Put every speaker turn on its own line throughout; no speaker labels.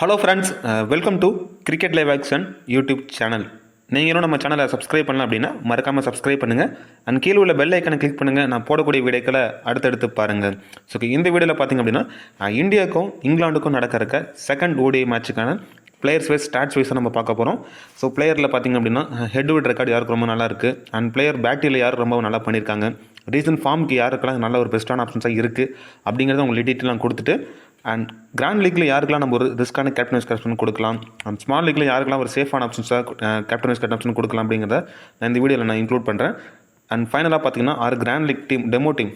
Hello friends, welcome to cricket live action YouTube channel. நீங்களும் நம்ம சேனலை சப்ஸ்கிரைப் பண்ணலாம் அப்படின்னா மறக்காமல் சப்ஸ்கிரைப் பண்ணுங்கள். அண்ட் கீழே உள்ள பெல் ஐக்கனை கிளிக் பண்ணுங்கள். நான் போடக்கூடிய வீடியோக்களை அடுத்தடுத்து பாருங்கள். ஸோ இந்த வீடியோவில் பார்த்திங்க அப்படின்னா இந்தியாவுக்கும் இங்கிலாந்துக்கும் நடக்க இருக்க செகண்ட் ஓடிஐ மேட்சுக்கான பிளேயர்ஸ் வைஸ் ஸ்டாட்ஸ் வைஸை நம்ம பார்க்க போகிறோம். ஸோ பிளேயரில் பார்த்திங்க அப்படின்னா ஹெட்விட் ரெக்கார்டு யாருக்கு ரொம்ப நல்லா இருக்குது, அண்ட் பிளேயர் பேட்டில் யார் ரொம்ப நல்லா பண்ணியிருக்காங்க, ரீசன்ட் ஃபார்முக்கு யாருக்கெல்லாம் நல்ல ஒரு பெஸ்ட்டான ஆப்ஷன்ஸாக இருக்குது அப்படிங்கிறத உங்களுக்கு டீட்டெயிலாம் கொடுத்துட்டு, அண்ட் கிராண்ட் லீக்கில் யாருக்கெல்லாம் நம்ம ஒரு ரிஸ்க்கான கேப்டன் வைஸ் கேப்டன் கொடுக்கலாம், அண்ட் ஸ்மால் லீக்கில் யாருக்கெல்லாம் ஒரு சேஃபான ஆப்ஷன்ஸாக கேப்டன் வைஸ் கேப்டன் கொடுக்கலாம் அப்படிங்கிறத நான் இந்த வீடியோவில் நான் இன்க்ளூட் பண்ணுறேன். அண்ட் ஃபைனலாக பார்த்தீங்கன்னா 6 grand league team demo team.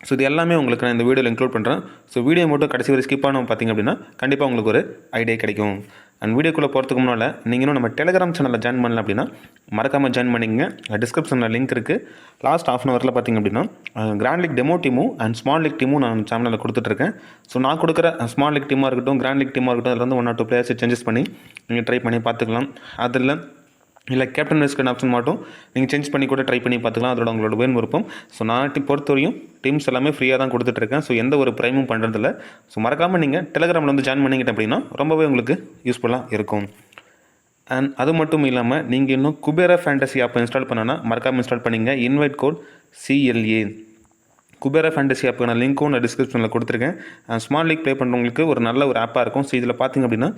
So இது எல்லாமே உங்களுக்கு நான் இந்த வீடியோவில் இன்க்ளூட் பண்ணுறேன். ஸோ வீடியோ மட்டும் கடைசி வரை ஸ்கிப் பண்ணணும் பார்த்திங்க அப்படின்னா கண்டிப்பாக உங்களுக்கு ஒரு ஐடியா கிடைக்கும். அண்ட் வீடியோக்குள்ளே போகிறதுக்கு முன்னால் நீங்கள் இன்னும் நம்ம டெலிகிராம் சேனலில் ஜாயின் பண்ணல அப்படின்னா மறக்காமல் ஜாயின் பண்ணிக்கங்க. டிஸ்கிரிப்ஷனில் லிங்க் இருக்குது. லாஸ்ட் ஹாஃப் அன் ஹவரில் பார்த்திங்க அப்படின்னா கிராண்ட் லீக் டெமோ டீமும் அண்ட் ஸ்மால் லீக் டீமும் நான் சேனலில் கொடுத்துட்ருக்கேன். ஸோ நான் கொடுக்குற ஸ்மால் லீக் டீமாக இருக்கட்டும், கிராண்ட் லீக் டீமாக இருக்கட்டும், அதில் வந்து 1 or 2 பிளேயர்ஸை சேஞ்சஸ் பண்ணி நீங்கள் ட்ரை பண்ணி பார்த்துக்கலாம். அதில் இல்லை கேப்டன் வைஸ் கேப்டன் ஆப்ஷன் மட்டும் நீங்கள் சேஞ்ச் பண்ணி கூட ட்ரை பண்ணி பார்த்துக்கலாம். அதோட உங்களோட வேணும் விருப்பம். ஸோ நான் பொறுத்தவரையும் டீம்ஸ் எல்லாமே ஃப்ரீயாக தான் கொடுத்துட்ருக்கேன். ஸோ எந்த ஒரு ப்ரைமும் பண்ணுறதில்ல. ஸோ மறக்காமல் நீங்கள் டெலிகிராமில் வந்து ஜாயின் பண்ணிக்கிட்ட அப்படின்னா ரொம்பவே உங்களுக்கு யூஸ்ஃபுல்லாக இருக்கும். அண்ட் அது மட்டும் இல்லாமல் நீங்கள் இன்னும் குபேரா ஃபேண்டசி ஆப்பை இன்ஸ்டால் பண்ணனா மறக்காமல் இன்ஸ்டால் பண்ணிங்க. Invite code CLA. Kubera fantasy ஆப்புக்கான லிங்க்கும் நான் டிஸ்கிரிப்ஷனில் கொடுத்துருக்கேன். ஸ்மால் லீக் ப்ளே பண்ணுறவங்களுக்கு ஒரு நல்ல ஒரு ஆப்பாக இருக்கும். ஸோ இதில் பார்த்திங்க அப்படின்னா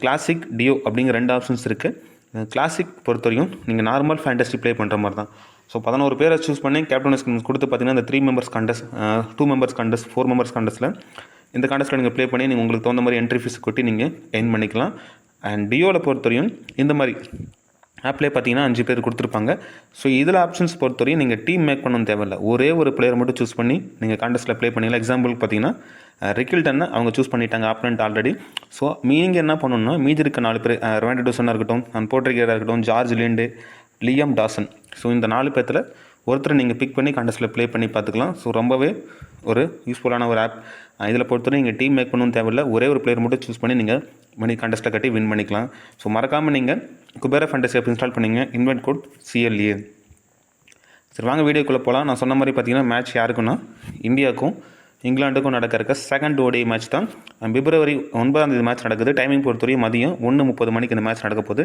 கிளாசிக், டியோ அப்படிங்கிற 2 ஆப்ஷன்ஸ் இருக்குது. கிளாசிக் பொறுத்தவரையும் நீங்கள் நார்மல் ஃபேண்டசி ப்ளே பண்ணுற மாதிரி தான். ஸோ 11 பேரை சூஸ் பண்ணி கேப்டன் வைஸ் கொடுத்து பார்த்தீங்கன்னா இந்த 3 members contest, 2 members contest, 4 members கண்டஸ்ட்டில் இந்த கண்டஸ்ட்டில் நீங்கள் ப்ளே பண்ணி நீங்கள் உங்களுக்கு தகுந்த மாதிரி என்ட்ரி ஃபீஸ் கொட்டி நீங்கள் எர்ன் பண்ணிக்கலாம். அண்ட் டியோவில் பொறுத்தவரையும் இந்த மாதிரி ஆப்லேயே பார்த்தீங்கன்னா 5 பேர் கொடுத்துருப்பாங்க. ஸோ இதில் ஆப்ஷன்ஸ் பொறுத்தவரையும் நீங்கள் டீம் மேக் பண்ணணும் தேவையில்லை. ஒரே ஒரு பிளேயர் மட்டும் சூஸ் பண்ணி நீங்கள் கான்டெஸ்ட்டில் ப்ளே பண்ணிக்கலாம். எக்ஸாம்பிளுக்கு பார்த்தீங்கன்னா ரிக்கில்டனை அவங்க சூஸ் பண்ணிட்டாங்க ஆப்னண்ட் ஆல்ரெடி. ஸோ நீங்கள் என்ன பண்ணணும்னா மீதி இருக்க 4 பேர், ரொனால்டோ டோசனாக இருக்கட்டும், அண்ட் போர்ட்ரிகேராக இருக்கட்டும், ஜார்ஜ் லிண்டு, லியாம் டாசன், ஸோ இந்த 4 பேர்த்தில் ஒருத்தரை நீங்கள் பிக் பண்ணி கான்டெஸ்ட்டில் ப்ளே பண்ணி பார்த்துக்கலாம். ஸோ ரொம்பவே ஒரு யூஸ்ஃபுல்லான ஒரு ஆப். இதில் பொறுத்தவரை நீங்கள் டீம் மேக் பண்ணணும் தேவையில்லை. ஒரே ஒரு பிளேயர் மட்டும் சூஸ் பண்ணி நீங்கள் மணி கான்டெஸ்ட்டில் கட்டி வின் பண்ணிக்கலாம். ஸோ மறக்காமல் நீங்கள் குபேரா ஃபேண்டசி ஆப் இன்ஸ்டால் பண்ணிங்க. Invite code CLA. சரி, வாங்க வீடியோக்குள்ளே போகலாம். நான் சொன்ன மாதிரி பார்த்தீங்கன்னா மேட்ச் யாருக்குன்னா இந்தியாவுக்கும் இங்கிலாந்துக்கும் நடக்க இருக்க செகண்ட் ஓடிஐ மேட்ச் தான். பிப்ரவரி 9 மேட்ச் நடக்குது. டைமிங் பொறுத்தவரையும் மதியம் 1:30 மணிக்கு இந்த மேட்ச் நடக்க போகுது.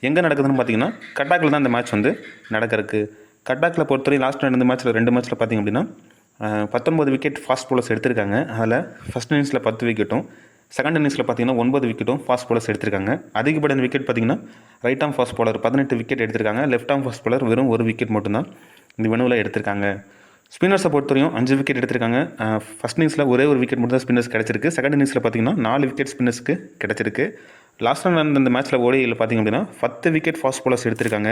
எங்கே நடக்குதுன்னு பார்த்தீங்கன்னா கட்டாக்கில் தான் இந்த மேட்ச் வந்து நடக்க இருக்குது. கட்டாக்கில் பொறுத்தவரையும் லாஸ்ட் 2 மேட்ச்சில் 2 மேட்ச்சில் பார்த்திங்க அப்படின்னா 19 விக்கெட் ஃபாஸ்ட் பவுலர்ஸ் எடுத்திருக்காங்க. அதில் ஃபஸ்ட் இன்னிங்ஸில் 10 விக்கெட்டும், செகண்ட் இன்னிங்ஸில் பார்த்தீங்கன்னா 9 விக்கெட்டும் ஃபாஸ்ட் பவுலர்ஸ் எடுத்திருக்காங்க. அதிகப்படியான விக்கெட் பார்த்திங்கன்னா ரைட் ஆம் ஃபாஸ்ட் பவுலர் 18 விக்கெட் எடுத்திருக்காங்க. லெஃப்ட் ஆம் ஃபாஸ்ட் பவுலர் வெறும் 1 விக்கெட் மட்டும்தான் இந்த வெனுவில் எடுத்திருக்காங்க. ஸ்பின்னர்ஸை பொறுத்தவரையும் 5 விக்கெட் எடுத்திருக்காங்க. ஃபஸ்ட் இன்னிங்ஸில் ஒரே ஒரு விக்கெட் மட்டும் தான் ஸ்பின்னர்ஸ் கிடச்சிருக்கு. செகண்ட் இன்னிங்ஸில் பார்த்தீங்கன்னா 4 விக்கெட் ஸ்பின்னர்ஸ்க்கு கிடச்சிருக்கு. லாஸ்ட் நடந்த இந்த மேட்ச்சில் ஓடிஐயில் பார்த்திங்க அப்படின்னா 10 விக்கெட் ஃபாஸ்ட் பவுலர்ஸ் எடுத்திருக்காங்க.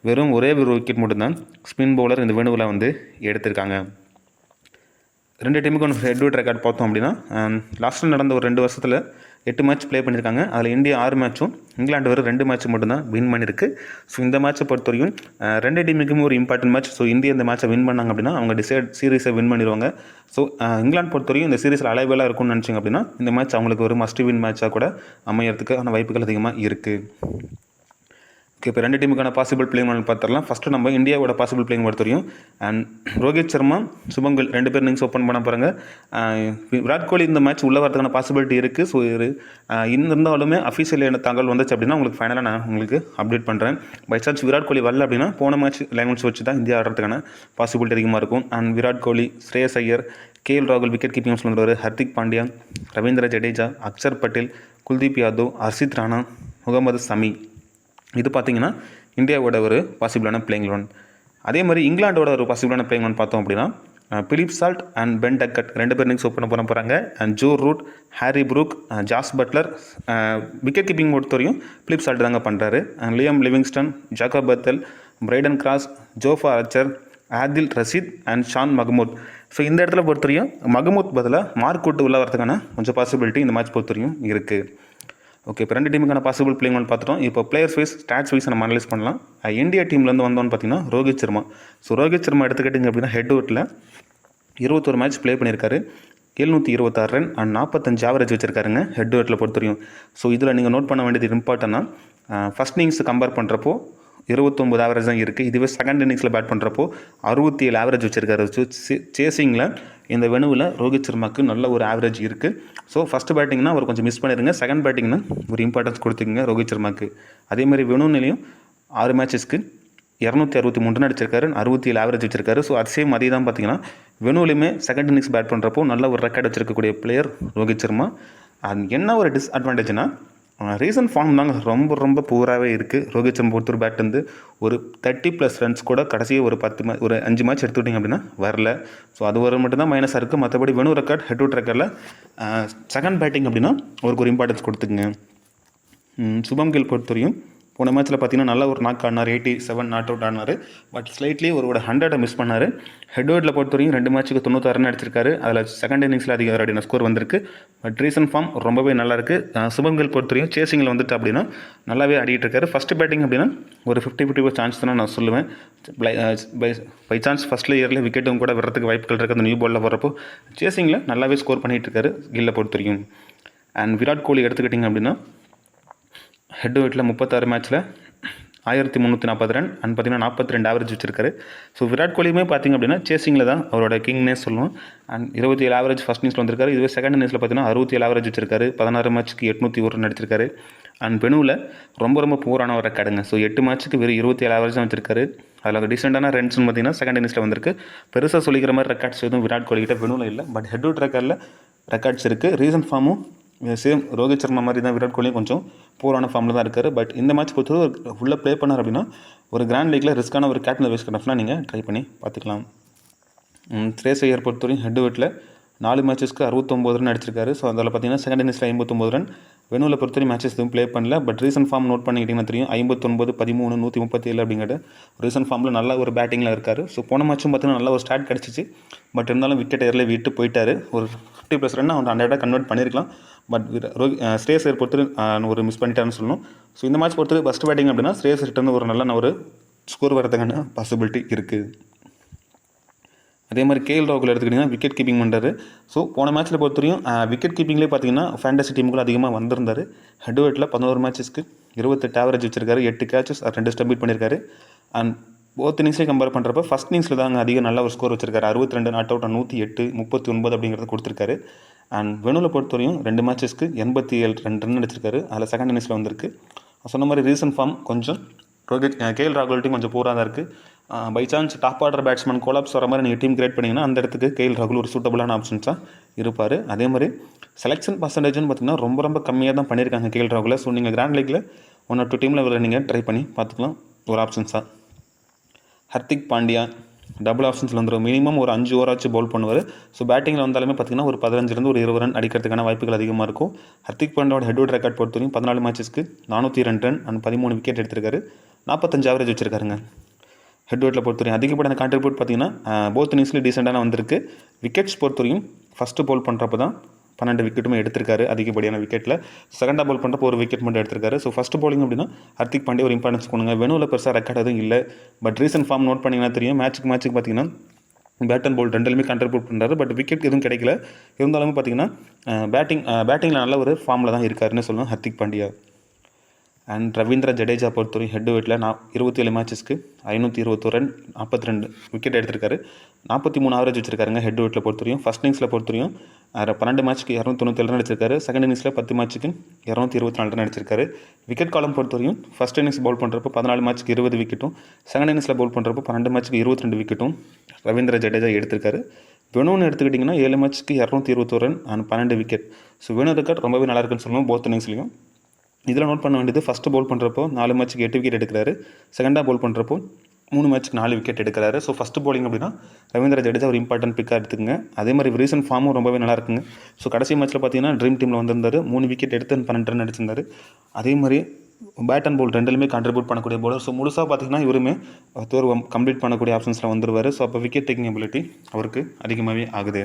வெறும் ஒரே ஒரு விக்கெட் மட்டும்தான் ஸ்பின் பவுலர் இந்த வேணுவில் வந்து எடுத்திருக்காங்க. 2 டீமுக்கு ஹெட்விட் ரெக்கார்ட் பார்த்தோம் அப்படின்னா லாஸ்ட்டில் நடந்த ஒரு 2 வருஷத்தில் 8 மேட்ச் ப்ளே பண்ணியிருக்காங்க. அதில் இந்தியா 6 மேட்சும், இங்கிலாந்து வெறும் 2 மேட்ச் மட்டும்தான் வின் பண்ணியிருக்கு. ஸோ இந்த மேட்ச்சை பொறுத்தவரையும் 2 டீமுக்குமே ஒரு இம்பார்ட்டன்ட் மேட்ச். ஸோ இந்தியா இந்த மேட்ச்சை வின் பண்ணாங்க அப்படின்னா அவங்க சீரீஸை வின் பண்ணிடுவாங்க. ஸோ இங்கிலாந்து பொறுத்தவரையும் இந்த சீரீஸில் அலைவேலாக இருக்கும்னு நினச்சிங்க அப்படின்னா இந்த மேட்ச் அவங்களுக்கு ஒரு மஸ்ட் வின் மேட்சாக கூட அமையறதுக்கான வாய்ப்புகள் அதிகமாக இருக்குது. ஓகே, இப்போ 2 டீமுக்கான பாசிபிள் பிளேயிங் பார்த்துடலாம். ஃபஸ்ட்டு நம்ம இந்தியாவோட பாசிபிள் பிளேயிங் பொறுத்தவரையும் அண்ட் ரோஹித் சர்மா, சுபங்கல் 2 பேர் இன்னிங்ஸ் ஓப்பன் பண்ண போகிறாங்க. விராட் கோலி இந்த மேட்ச் உள்ள வரதுக்கான பாசிபிலிட்டி இருக்குது. ஸோ இருந்தாலுமே அஃபீஷியல் தகவல் வந்துச்சு அப்படின்னா உங்களுக்கு ஃபைனலாக நான் உங்களுக்கு அப்டேட் பண்ணுறேன். பை சான்ஸ் விராட் கோலி வரல அப்படின்னா போன மேட்ச் 11 வச்சு தான் இந்தியா ஆடுறதுக்கான பாசிபிலிட்டி அதிகமாக இருக்கும். And Virat Kohli, Shreyas Iyer, KL ராகுல் விக்கெட் கீப்பிங் ஆப்ஷன் வருவார், ஹர்திக் பாண்டியா, ரவீந்திர ஜடேஜா, அக்ஷர் பட்டேல், குல்தீப் யாதவ், ஹர்ஷித் ராணா, முகமது சமி. இது பார்த்திங்கன்னா இந்தியாவோட ஒரு பாசிபிளான பிளேயிங் 11. அதே மாதிரி இங்கிலாண்டோட ஒரு பாசிபிளான பிளேயிங் 11 பார்த்தோம் அப்படின்னா Philip Salt and Ben Duckett 2 பேர் இன்னிங்ஸ் ஓப்பன் பண்ண போகிறாங்க. And Joe Root, Harry Brook, Jos Buttler. Wicket keeping பொறுத்தவரையும் பிலிப் சால்ட் தாங்க பண்ணுறாரு. Liam Livingstone, Jacob Bethell, Brydon Carse, Jofra Archer, Adil Rashid and Shan Mahmood. So இந்த இடத்துல பொறுத்தவரையும் மஹமூத் பதிலாக மார்க் வுட் உள்ள வரதுக்கான கொஞ்சம் பாசிபிலிட்டி இந்த மேட்ச் பொறுத்தவரையும் இருக்குது. ஓகே, இப்போ 2 டீமுக்கான பாசிபிள் பிளேயிங் பார்த்துட்டோம். இப்போ பிளேயர்ஸ் வைஸ் ஸ்டாட்ஸ் வைஸ் நம்ம அனலைஸ் பண்ணலாம். இந்தியா டீம்லேருந்து வந்தோன்னு பார்த்தீங்கன்னா ரோஹித் சர்மா. ஸோ ரோஹித் சர்மா எடுத்துக்கிட்டிங்க அப்படின்னா ஹெட்விட்டில் 21 மேட்ச் ப்ளே பண்ணியிருக்காரு. 726 ரன் அண்ட் 45 ஆவரேஜ் வச்சுருக்காருங்க ஹெட்விட்டில் பொறுத்தவரையும். ஸோ இதில் நீங்கள் நோட் பண்ண வேண்டியது இம்பார்ட்டன்னா ஃபஸ்ட் இன்னிங்ஸ் கம்பேர் பண்ணுறப்போ 29 ஆவரேஜ் தான் இருக்குது. இதுவே செகண்ட் இன்னிங்ஸில் பேட் பண்ணுறப்போ 67 ஆவரேஜ் வச்சிருக்காரு. ஸோ சேசிங்கில் இந்த வெனுவில் ரோஹித் சர்மாவுக்கு நல்ல ஒரு ஆவரேஜ் இருக்குது. ஸோ ஃபஸ்ட்டு பேட்டிங்னா அவர் கொஞ்சம் மிஸ் பண்ணிடுங்க. செகண்ட் பேட்டிங்னா ஒரு இம்பார்ட்டன்ஸ் கொடுத்துக்குங்க ரோஹித் சர்மாவுக்கு. அதேமாதிரி வெனுநிலையும் 6 மேட்சஸ்க்கு 263 ரன் அடிச்சிருக்காரு, 67 ஆவரேஜ் வச்சிருக்காரு. ஸோ அதே தான் பார்த்தீங்கன்னா வெனுலையுமே செகண்ட் இன்னிங்ஸ் பேட் பண்ணுறப்போ நல்ல ஒரு ரெக்கார்ட் வச்சிருக்கக்கூடிய பிளேயர் ரோஹித் சர்மா. அது என்ன ஒரு டிஸ்அட்வான்டேஜ்னா ரீசன்ட் ஃபார்ம் தாங்க ரொம்ப ரொம்ப பூராகவே இருக்குது. ரோஹித் சர்மா பொறுத்தவரை பேட் வந்து ஒரு 30+ ரன்ஸ் கூட கடைசியாக ஒரு 5 மேட்ச் எடுத்துக்கிட்டிங்க அப்படின்னா வரல. ஸோ அது ஒரு மட்டும் தான் மைனஸாக இருக்குது. மற்றபடி வெனு ரெக்கார்ட் ஹெட் அவுட் ரெக்கார்டில் செகண்ட் பேட்டிங் அப்படின்னா ஒரு இம்பார்ட்டன்ஸ் கொடுத்துக்குங்க. சுபம் கில் பொறுத்தவரையும் போன மேட்ச்சில் பார்த்தீங்கன்னா நல்ல ஒரு நாக் ஆடினார், 87 நாட் அவுட் ஆனார். பட் ஸ்லைட்லி ஒரு 100 மிஸ் பண்ணார். ஹெட் அவுட்டில் பொறுத்தவரையும் 2 மேட்ச்சுக்கு 96 ரன் அடிச்சிருக்காரு. அதில் செகண்ட் இன்னிங்ஸில் அதிக ரன் ஸ்கோர் வந்திருக்கு. பட் ரீசன்ட் ஃபார்ம் ரொம்பவே நல்லாயிருக்கு. சுபம் கில் பொறுத்தவரையும் சேசிங்கில் வந்துட்டு அப்படின்னா நல்லாவே ஆடிட்டு இருக்காரு. ஃபஸ்ட்டு பேட்டிங் அப்படின்னா ஒரு 50-50 சான்ஸ் தான் நான் சொல்லுவேன். பை சான்ஸ் ஃபஸ்ட்டில் இயரில் விக்கெட்டும் கூட வர்றதுக்கு வாய்ப்புகள் இருக்குது. அந்த நியூ பாலில் வரப்போ சேசிங்கில் நல்லாவே ஸ்கோர் பண்ணிகிட்டு இருக்காரு கில்லை பொறுத்தவரையும். அண்ட் விராட் கோலி எடுத்துக்கிட்டிங்க அப்படின்னா ஹெட் வெயிட்டில் 36 மேட்ச்சில் 1340 ரன் அண்ட் பார்த்தீங்கன்னா 42 ஆவரேஜ் வச்சிருக்காரு. ஸோ விராட் கோலியுமே பார்த்திங்க அப்படின்னா சேசிங்கில் தான் அவரோட கிங்னே சொல்லுவோம். அண்ட் 27 ஆவரேஜ் ஃபஸ்ட் இன்னிங்ஸில் வந்திருக்காரு. இதுவே செகண்ட் இன்னிங்ஸில் பார்த்தீங்கன்னா 67 ஆவரேஜ் வச்சிருக்காரு. 16 மேட்ச்சுக்கு 801 ரன் அடிச்சிருக்காரு. அண்ட் பெனுவில் ரொம்ப பூரான ஒரு ரெக்கார்டுங்க. ஸோ 8 மேட்ச்சுக்கு வெறும் 27 ஆவரேஜ் தான் வச்சிருக்காரு. அதில் டீசெண்டான ரன்ஸ்னு பார்த்தீங்கன்னா செகண்ட் இன்னிங்ஸில் வந்திருக்கு. பெருசாக சொல்லிக்கிற மாதிரி ரெக்கார்ட்ஸ் எதுவும் விராட் கோலி கிட்ட பெனுவில் இல்லை. பட் ஹெட் அவுட் ரெக்கார்டில் ரெக்கார்ட்ஸ் இருக்குது. ரீசன்ட் ஃபார்மும் சேம் ரோஹித் சர்மா மாதிரி தான் விராட் கோலியும் கொஞ்சம் பூரான ஃபார்மில் தான் இருக்கார். பட் இந்த மேட்ச் பொறுத்தவரை உள்ளே ப்ளே பண்ணார் அப்படின்னா ஒரு கிராண்ட் லீக்கில் ரிஸ்க்கான ஒரு கேப்டன் வைஸ் கேப்டனாக நீங்கள் ட்ரை பண்ணி பார்த்துக்கலாம். ஸ்ரேயஸ் ஐயர் பொறுத்தவரையும் ஹெட் வெயிட்டில் 4 மேட்சஸ்க்கு 69 ரன் அடிச்சிருக்காரு. ஸோ அதில் பார்த்தீங்கன்னா செகண்ட் இன்னிங்ஸில் 59 ரன். வெனுவில் பொறுத்தவரை மேட்சஸ் எதுவும் ப்ளே பண்ணல. பட் ரீசன்ட் ஃபார்ம் நோட் பண்ணிக்கிட்டிங்கன்னா தெரியும் 59, 13, 137 அப்படிங்கிற ரீசன்ட் ஃபார்மில் நல்ல ஒரு பேட்டிங்கில் இருக்கார். ஸோ போன மேட்சும் பார்த்தீங்கன்னா நல்ல ஒரு ஸ்டார்ட் கிடச்சிச்சு. பட் இருந்தாலும் விக்கெட் ஏரில் விட்டு போயிட்டார். ஒரு 50+ ரன் அவன் 100 கன்வெர்ட் பண்ணியிருக்கலாம். பட் ஸ்ரேயஸ் ஐயர் பொறுத்தவரை ஒரு மிஸ் பண்ணிட்டாருன்னு சொல்லணும். ஸோ இந்த மேட்ச் பொறுத்தவரை ஃபஸ்ட் பேட்டிங் அப்படின்னா ஸ்ரேயஸ் ஐயர்கிட்ட ஒரு நல்ல ஒரு ஸ்கோர் வரதுக்கான பாசிபிலிட்டி இருக்குது. அதே மாதிரி கேஎல் ராகுல் எடுத்துக்கிட்டிங்கன்னா விக்கெட் கீப்பிங் பண்ணுறாரு. ஸோ போன மேட்ச்சில் பொறுத்தவரையும் விக்கெட் கீப்பிங்லேயே பார்த்தீங்கன்னா ஃபேண்டசி டீமுக்குள்ள அதிகமாக வந்திருந்தார். ஹெட் வெயிட்டில் 11 மேட்சஸ்க்கு 28 ஆவரேஜ் வச்சிருக்காரு. 8 கேட்சஸ் 2 ஸ்டம்பிட் பண்ணியிருக்காரு. அண்ட் போத் இன்னிங்ஸ்லேயே கம்பேர் பண்ணுறப்ப ஃபஸ்ட் இன்னிங்ஸில் தான் அதிக நல்ல ஒரு ஸ்கோர் வச்சிருக்காரு. 62 நாட் அவுட், 108, 39 அப்படிங்கிறத கொடுத்துருக்காரு. அண்ட் வெனுவில் பொறுத்தவரையும் 2 மேட்சஸ்க்கு 87 ரன் அடிச்சிருக்காரு. அதில் செகண்ட் இன்னிங்ஸில் வந்திருக்கு. சொன்ன மாதிரி ரீசன்ட் ஃபார்ம் கொஞ்சம் கேஎல் ராகுல்ட்டையும் கொஞ்சம் பூராக தான் இருக்குது. By chance top order batsman collapse வர மாதிரி நீங்கள் டீம் கிரியேட் பண்ணிங்கன்னா அந்த இடத்துக்கு கேஎல் ராகுல் ஒரு சூட்டபுளான ஆப்ஷன்ஸாக இருப்பார். அதே மாதிரி செலெக்ஷன் பர்சன்டேஜ்னு பார்த்தீங்கன்னா ரொம்ப கம்மியாக தான் பண்ணியிருக்காங்க கேஎல் ராகுலை. ஸோ நீங்கள் கிராண்ட் லீக்கில் 1 or 2 டீமில் நீங்கள் ட்ரை பண்ணி பார்த்துக்கலாம் ஒரு ஆப்ஷன்ஸாக. ஹர்திக் பாண்டியா டபுள் ஆப்ஷன்ஸில் வந்துடும். மினிமம் ஒரு 5 ஓவராச்சு பவுல் பண்ணுவார். ஸோ பேட்டிங்கில் வந்தாலுமே பார்த்தீங்கன்னா ஒரு 15 ஒரு 20 ரன் அடிக்கிறதுக்கான வாய்ப்புகள் அதிகமாக இருக்கும். ஹர்திக் பாண்டியாவோட ஹெட் அவுட் ரெக்கார்ட் பொறுத்தவரைக்கும் 14 மேட்சஸ்க்கு 402 ரன் அண்ட் 13 விக்கெட் எடுத்திருக்காரு. 45 ஆவரேஜ் வச்சிருக்காருங்க. ஹெட் வெயிட்டில் பொறுத்தவரையும் அதிகப்படியான கான்ட்ரிபியூட் பார்த்தீங்கன்னா போத் இன்னிங்ஸ்லேயும் டீசெண்டான வந்திருக்கு. விக்கெட்ஸ் பொறுத்தவரையும் ஃபஸ்ட்டு பவுல் பண்ணுறப்ப தான் 12 விக்கெட்டுமே எடுத்திருக்காரு. அதிகப்படியான விக்கெட்டில் செகண்டாக பவுல் பண்ணுறப்போ ஒரு விக்கெட் மட்டும் எடுத்திருக்காரு. ஸோ ஃபஸ்ட்டு பவுலிங் அப்படின்னா ஹர்திக் பாண்டியா ஒரு இம்பார்ட்டன்ஸ் கொடுங்க. வெனுவில் பெருசாக ரெக்கார்ட் எதுவும் இல்லை. பட் ரீசன்ட் ஃபார்ம் நோட் பண்ணிங்கன்னா தெரியும் மேட்ச்சுக்கு பார்த்தீங்கன்னா பேட் அண்ட் பவுல் ரெண்டுலையுமே கான்ட்ரிபியூட் பண்ணுறாரு. பட் விக்கெட் எதுவும் கிடைக்கல. இருந்தாலுமே பார்த்தீங்கன்னா பேட்டிங்கில் நல்ல ஒரு ஃபார்மில் தான் இருக்காருன்னு சொல்லணும் ஹர்திக் பாண்டியா. அண்ட் ரவீந்திர ஜடேஜா பொறுத்தவரை ஹெட் வெயிட்டில் 27 மேட்சஸ்க்கு 521 ரன் 42 விக்கெட் எடுத்திருக்காரு. 43 ஆவரேஜ் வச்சிருக்காருங்க ஹெட் வெயிட்டில் பொறுத்தவரையும். ஃபஸ்ட் இன்னிங்ஸில் பொறுத்தவரையும் 12 மேட்ச்சுக்கு 297 ரன் அடிச்சிருக்காரு. செகண்ட் இன்னிங்ஸில் 10 மேட்ச்சுக்கு 224 ரன் அடிச்சிருக்காரு. விக்கெட் காலம் பொறுத்தவரையும் ஃபஸ்ட் இன்னிங்ஸ் பவுல் பண்ணுறப்போ 14 மேட்ச்சுக்கு 20 விக்கெட்டும், செகண்ட் இன்னிங்ஸில் பவுல் பண்ணுறப்போ 12 மேட்ச்சுக்கு 22 விக்கெட்டும் ரவீந்திர ஜடேஜா எடுத்திருக்காரு. வெனுன்னு எடுத்துக்கிட்டிங்கன்னா 7 மேட்ச்சுக்கு 221 run and 12 wicket. So venue record ரொம்பவே நல்லா இருக்குன்னு சொல்லணும் போத் இன்னிங்ஸ்லையும். இதில் நோட் பண்ண வேண்டியது ஃபஸ்ட்டு பவுல் பண்ணுறப்போ 4 மேட்ச்சுக்கு 8 விக்கெட் எடுக்கிறாரு. செகண்டாக பவுல் பண்ணுறப்போ 3 மேட்ச்சுக்கு 4 விக்கெட் எடுக்கிறாரு. ஸோ ஃபஸ்ட்டு பவுலிங் அப்படின்னா ரவீந்திர ஜடேஜா ஒரு இம்பார்ட்டன்ட் பிக்காக எடுத்துக்கங்க. அதே மாதிரி ரீசன்ட் ஃபார்மும் ரொம்பவே நல்லா இருக்குங்க. ஸோ கடைசி மேட்ச்சில் பார்த்தீங்கன்னா ட்ரீம் டீமில் வந்திருந்தார். 3 விக்கெட் எடுத்து 12 ரன் அடிச்சிருந்தார். அதே மாதிரி பேட் அண்ட் பவுல் ரெண்டுலையுமே கான்ட்ரிபியூட் பண்ணக்கூடிய பவுலர். ஸோ முழுசாக பார்த்தீங்கன்னா இவருமே தேர்வு கம்ப்ளீட் பண்ணக்கூடிய ஆப்ஷன்ஸில் வந்துருவார். ஸோ அப்போ விக்கெட் டேக்கிங் எபிலிட்டி அவருக்கு அதிகமாகவே ஆகுது.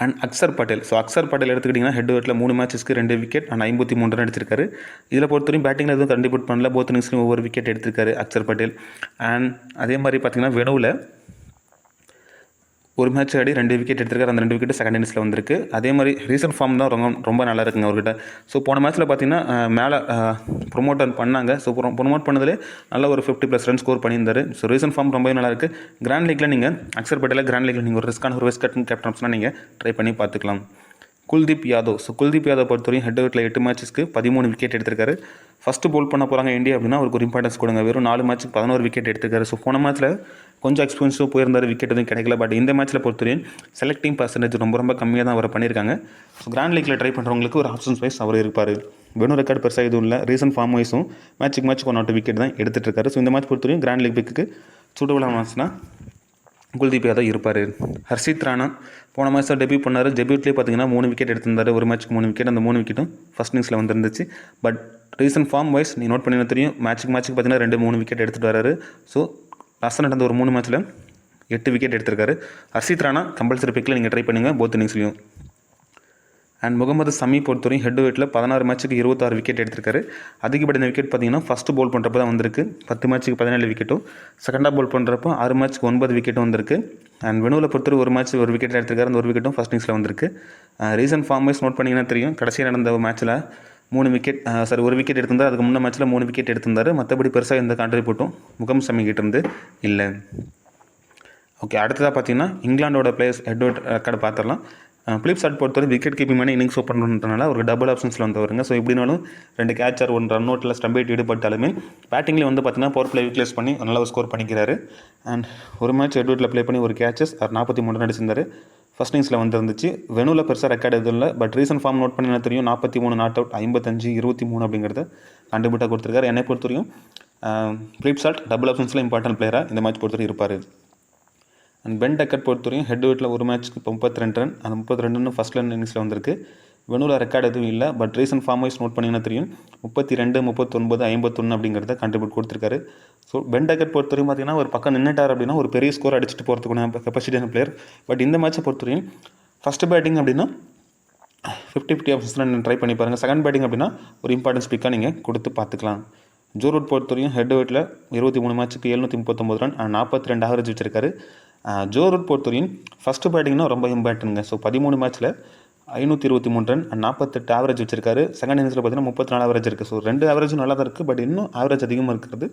அண்ட் அக்சர் பட்டேல். ஸோ அக்சர் பட்டேல் எடுத்துக்கிட்டிங்கன்னா ஹெட் வெயிட்டில் 3 மேட்சஸ்க்கு 2 விக்கெட் அண்ட் 53 ரன் அடிச்சிருக்காரு. இதில் பொறுத்தவரையும் பேட்டிங்கில் எதுவும் கண்டிப்பாக பண்ணல. போத் இன்னிங்ஸ்லையும் ஒவ்வொரு விக்கெட் எடுத்திருக்காரு அக்சர் பட்டேல். அண்ட் அதே மாதிரி பார்த்திங்கன்னா வெனுவில் ஒரு மேட்ச் ஆடி 2 விக்கெட் எடுத்திருக்காரு. அந்த 2 விக்கெட் செகண்ட் இன்னிங்ஸில் வந்திருக்கு. அதே மாதிரி ரீசன்ட் ஃபார்ம் தான் ரொம்ப நல்லா இருக்குங்க அவர்கிட்ட. ஸோ போன மேட்ச்சில் பார்த்தீங்கன்னா மேலே ப்ரொமோட் பண்ணாங்க. ஸோ ப்ரொமோட் பண்ணதிலே நல்ல ஒரு 50+ ரன் ஸ்கோர் பண்ணியிருந்தார். ஸோ ரீசன்ட் ஃபார்ம் ரொம்பவே நல்லா இருக்குது. கிராண்ட் லீக்கில் நீங்கள் அக்சர் பட்டேலில் கிராண்ட் லீக்கில் நீங்கள் ஒரு ரிஸ்க்கான ஒரு கேப்டன் கேப்டன்ஸ்னால் நீங்கள் ட்ரை பண்ணி பார்த்துக்கலாம். குல்தீப் யாதவ். ஸோ குல்தீப் யாதவ் பொறுத்தவரையும் ஹெட் விக்கெட்டில் 8 மேட்சஸ்க்கு 13 விக்கெட் எடுத்திருக்காரு. ஃபஸ்ட்டு போல் பண்ண போகிறாங்க இந்தியா அப்படின்னா அவருக்கு ஒரு இம்பார்ட்டன்ஸ் கொடுங்க. வெறும் 4 மேட்ச்சுக்கு 11 விக்கெட் எடுத்திருக்காரு. ஸோ போன மேட்ச்சில் கொஞ்சம் எக்ஸ்பென்சிவ் போயிருந்தார், விக்கெட் எதுவும் கிடைக்கல. பட் இந்த மேட்ச்சில் பொறுத்தவரையும் செலக்டிங் பர்சன்டேஜ் ரொம்ப கம்மியாக தான் அவர் பண்ணியிருக்காங்க. ஸோ கிராண்ட் லீக்கில் ட்ரை பண்ணுறவங்களுக்கு ஒரு ஆப்ஷன்ஸ் வைஸ் அவர் இருப்பார். வெறும் ரெக்கார்டு பெருசாக எதுவும் இல்லை. ரீசன்ட் ஃபார்ம் வைஸும் மேட்ச்சுக்கு 1 or 2 விக்கெட் தான் எடுத்துகிட்டு இருக்காரு. ஸோ இந்த மேட்ச் பொறுத்தவரையும் கிராண்ட் லீக் பிக்கு சூட்டபுளான மேட்ச்னா குல்தீப் யாதவ் இருப்பார். ஹர்ஷித் ராணா போன மேட்ச்சில் டெபியூட் பண்ணார். டெபியூட்லேயே பார்த்தீங்கன்னா 3 விக்கெட் எடுத்திருந்தார். ஒரு மேட்ச்சுக்கு 3 விக்கெட். அந்த 3 விக்கெட்டும் ஃபஸ்ட் இன்னிங்ஸில் வந்துருந்துச்சு. பட் ரீசன்ட் ஃபார்ம் வைஸ் நீ நோட் பண்ணி தெரியும், மேட்ச்சுக்கு பார்த்தீங்கன்னா 2-3 விக்கெட் எடுத்துகிட்டு வராரு. ஸோ லாஸ்ட்டாக நடந்த ஒரு 3 மேட்ச்சில் 8 விக்கெட் எடுத்திருக்காரு. ஹர்ஷித் ராணா கம்பல்சரி பிக்கில் நீங்கள் ட்ரை பண்ணுங்கள் போத் இன்னிங்ஸ்லையும். அண்ட் முகமது சமி பொறுத்தவரையும் ஹெட் வெயிட்டில் 16 மேட்ச்சுக்கு 26 விக்கெட் எடுத்திருக்காரு. அதிகப்படின விக்கெட் பார்த்தீங்கன்னா ஃபஸ்ட்டு போல் பண்ணுறப்ப தான் வந்திருக்கு. 10 மேட்ச்சுக்கு 17 விக்கெட்டும், செகண்டாக போல் பண்ணுறப்போ 6 மேட்ச்சுக்கு 9 விக்கெட்டும் வந்திருக்கு. அண்ட் வெனுவில் பொறுத்தவரை ஒரு மேட்ச் ஒரு விக்கெட் எடுத்திருக்காரு. அந்த ஒரு விக்கெட்டும் ஃபஸ்ட் இன்னிங்ஸில் வந்திருக்கு. ரீசன்ட் ஃபார்ம் வைஸ் நோட் பண்ணிங்கன்னா தெரியும், கடைசியாக நடந்த மேட்ச்சில் 3 விக்கெட் ஒரு விக்கெட் எடுத்திருந்தார். அதுக்கு முன்னே மேட்ச்சில் 3 விக்கெட் எடுத்திருந்தார். மற்றபடி பெருசாக எந்த கான்ட்ரிபியூட்டும் முகமது சமி கிட்டேருந்து இல்லை. ஓகே, அடுத்ததாக பார்த்தீங்கன்னா இங்கிலாண்டோட பிளேயர்ஸ் ஹெட் ரெக்கார்டு பார்த்துடலாம். பிலிப் சாட் பொறுத்தவரை விக்கெட் கீப்பிங் மேலே இன்னிங்ஸ் ஓப்பன் பண்ணுறதுனால ஒரு டபுள் ஆப்ஷன்ஸில் வந்து வருங்க. ஸோ எப்படினாலும் 2 கேட்சர் 1 ரன் அவுட்டில் ஸ்டம்பேட் ஈடுபட்டாலுமே பேட்டிங்லேயே வந்து பார்த்தீங்கன்னா பவர் பிளே யூட்டிலைஸ் பண்ணி நல்லா ஸ்கோர் பண்ணிக்கிறாரு. அண்ட் ஒரு மேட்ச் ஹெட்வெட்டில் ப்ளே பண்ணி ஒரு கேச்சஸ் 43 ரன் அடிச்சிருந்தார். ஃபஸ்ட் இன்னிங்ஸில் வந்துருந்துச்சு. வெனுவில் பெருசாக ரெக்கார்டு எதுவும் இல்லை. பட் ரீசன்ட் ஃபார்ம் நோட் பண்ணி தெரியும், 43 நாட் அவுட், 55, 23 அப்படிங்கிறத கண்டுபிட்டாக கொடுத்துருக்காரு. என்னை பொறுத்தவரையும் பிலிப் சாட் டபுள் ஆப்ஷன்ஸில் இம்பார்ட்டன்ட் பிளேயராக இந்த மேட்ச் பொறுத்தவரை இருப்பார். அண்ட் பென் டக்கர் பொறுத்தவரையும் ஹெட் வெயிட்டில் ஒரு மேட்ச்சுக்கு 32 ரன், அந்த 32 ரன் ஃபஸ்ட் இன்னிங்ஸில் வந்திருக்கு. வெனுவில் ரெக்கார்டு எதுவும் இல்லை. But recent form wise note பண்ணிங்கன்னா தெரியும், 32, 39, 51 அப்படிங்கிறத கண்ட்ரிபியூட் கொடுத்துருக்காரு. ஸோ பென் டக்கர் பொறுத்தவரையும் பார்த்தீங்கன்னா ஒரு பக்கம் நின்றுட்டார் அப்படின்னா ஒரு பெரிய ஸ்கோர் அடிச்சுட்டு போகிறதுக்கான கெப்பாசிட்டியான பிளேயர். பட் இந்த மேட்ச்சை பொறுத்தவரையும் ஃபஸ்ட்டு பேட்டிங் அப்படின்னா 50-50 ஆப்ஷன்ஸ்லாம் நீங்கள் ட்ரை பண்ணி பாருங்கள். செகண்ட் பேட்டிங் அப்படின்னா ஒரு இம்பார்ட்டன்ஸ் பிக்காக நீங்கள் கொடுத்து பார்த்துக்கலாம். ஜோ ரூட் பொறுத்தவரையும் ஹெட் வெயிட்டில் 23 மேட்ச்சுக்கு 739 ரன், 42 ஆவரேஜ் வச்சிருக்காரு. ஜோ ரூட் பொறுத்தவரையும் ஃபஸ்ட்டு பேட்டிங்னா ரொம்ப இம்பார்ட்டன்ங்க. ஸோ 13 மேட்ச்சில் 523 ரன், 48 ஆவரேஜ் வச்சிருக்காரு. செகண்ட் இன்னிங்ஸில் பார்த்தீங்கன்னா 34 ஆவரேஜ் இருக்குது. ஸோ 2 ஆவரேஜும் நல்லா தான் இருக்குது. பட் இன்னும் ஆவரேஜ் அதிகமாக இருக்கிறது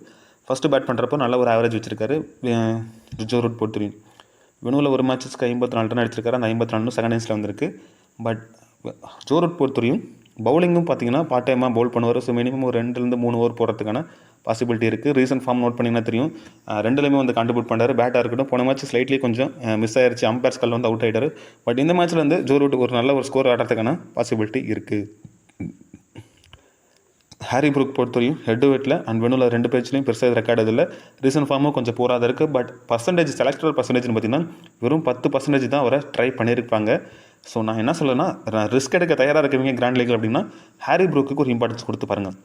ஃபஸ்ட்டு பேட் பண்ணுறப்போ நல்ல ஒரு ஆவரேஜ் வச்சிருக்காரு ஜோ ரூட் பொறுத்தவரையும். வெனுவில் ஒரு மேட்சஸ்க்கு 54 ரன் அடிச்சிருக்காரு. அந்த 54 ரன் செகண்ட் இன்னிங்ஸில் வந்திருக்கு. பட் ஜோ ரூட் பொறுத்தவரையும் பவுலிங்கும் பார்த்தீங்கன்னா பார்ட் டைமாக பவுல் பண்ணுவார். ஸோ மினிமம் ஒரு 2-3 ஓவர் போகிறதுக்கான பாசிபிலிட்டி இருக்குது. ரீசன்ட் ஃபார்ம் நோட் பண்ணிங்கன்னா தெரியும், 2லையுமே வந்து கான்ட்ரிபியூட் பண்ணுறாரு. பேட்டாக இருக்கட்டும், போன மேட்ச் ஸ்லைட்லி கொஞ்சம் மிஸ் ஆயிடுச்சு, அம்பேர்ஸ் கால் வந்து அவுட் ஆகிட்டார். பட் இந்த மேட்ச்சில் வந்து ஜோ ரூட் ஒரு நல்ல ஒரு ஸ்கோர் ஆடுறதுக்கான பாசிபிலிட்டி இருக்குது. ஹாரி ப்ரூக் பொறுத்தவரையும் ஹெட் வெயிட்டில் அண்ட் வெனுவில் 2 பேட்ச்லையும் பெருசாக ரெக்கார்டு இல்லை. ரீசன்ட் ஃபார்மும் கொஞ்சம் போராத இருக்குது. பட் செலக்டர் பர்சன்டேஜ்னு பார்த்தீங்கன்னா வெறும் 10% தான் அவரை ட்ரை பண்ணியிருப்பாங்க. ஸோ நான் என்ன சொல்லணும்னா, ரிஸ்க் எடுக்க தயாராக இருக்கவங்க கிராண்ட் லீக் அப்படின்னா ஹாரி ப்ரூக்கு ஒரு இம்பார்ட்டன்ஸ் கொடுத்து பாருங்கள்.